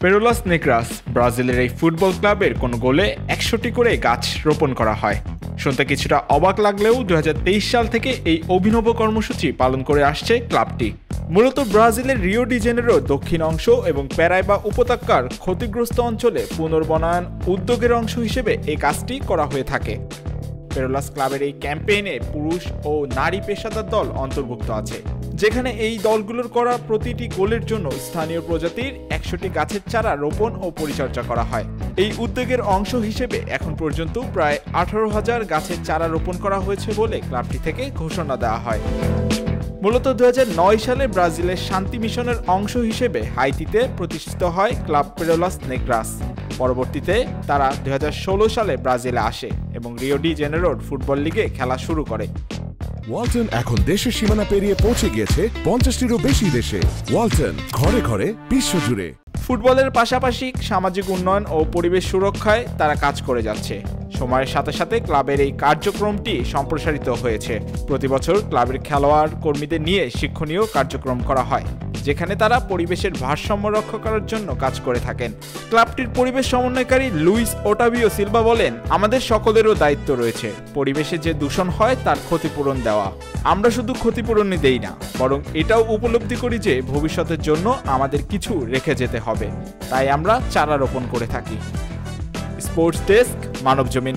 পেরোলাস নেগ্রাস ব্রাজিলের এই ফুটবল ক্লাবের কোনো গোলে ১০০টি করে গাছ রোপণ করা হয়। শুনতে কিছুটা অবাক লাগলেও ২০২৩ সাল থেকে এই অভিনব কর্মসূচি পালন করে আসছে ক্লাবটি। মূলত ব্রাজিলের রিও ডি জেনেরো দক্ষিণ অংশ এবং প্যারাইবা উপত্যকার ক্ষতিগ্রস্ত অঞ্চলে পুনর্বনায়ন উদ্যোগের অংশ হিসেবে এই কাজটি করা হয়ে থাকে। পেরোলাস ক্লাবের এই ক্যাম্পেইনে পুরুষ ও নারী পেশাদার দল অন্তর্ভুক্ত আছে, যেখানে এই দলগুলোর করা প্রতিটি গোলের জন্য স্থানীয় প্রজাতির ১০০টি গাছের চারা রোপণ ও পরিচর্যা করা হয়। এই উদ্যোগের অংশ হিসেবে এখন পর্যন্ত প্রায় ১৮,০০০ গাছের চারা রোপণ করা হয়েছে বলে ক্লাবটি থেকে ঘোষণা দেওয়া হয়। মূলত ২০০৯ সালে ব্রাজিলের শান্তি মিশনের অংশ হিসেবে হাইতিতে প্রতিষ্ঠিত হয় ক্লাব পেরোলাস নেগ্রাস। পরবর্তীতে তারা ২০১৬ সালে ব্রাজিলে আসে এবং রিও ডি জেনেরোর ফুটবল লিগে খেলা শুরু করে। ওয়ালটন এখন দেশের সীমানা পেরিয়ে পৌঁছে গিয়েছে ৫০টিরও বেশি দেশে। ওয়ালটন, ঘরে ঘরে, বিশ্বজুড়ে। ফুটবলের পাশাপাশি সামাজিক উন্নয়ন ও পরিবেশ সুরক্ষায় তারা কাজ করে যাচ্ছে। সময়ের সাথে সাথে ক্লাবের এই কার্যক্রমটি সম্প্রসারিত হয়েছে। প্রতি বছর ক্লাবের খেলোয়াড় কর্মীদের নিয়ে শিক্ষণীয় কার্যক্রম করা হয়, যেখানে তারা পরিবেশের ভারসাম্য রক্ষা করার জন্য কাজ করে থাকেন। ক্লাবটির পরিবেশ সমন্বয়কারী লুইস ওটাভিও সিলভা বলেন, আমাদের সকলেরও দায়িত্ব রয়েছে পরিবেশে যে দূষণ হয় তার ক্ষতিপূরণ দেওয়া। আমরা শুধু ক্ষতিপূরণই দেই না, বরং এটাও উপলব্ধি করি যে ভবিষ্যতের জন্য আমাদের কিছু রেখে যেতে হবে, তাই আমরা চারা রোপণ করে থাকি। Sports desk, Manabzamin.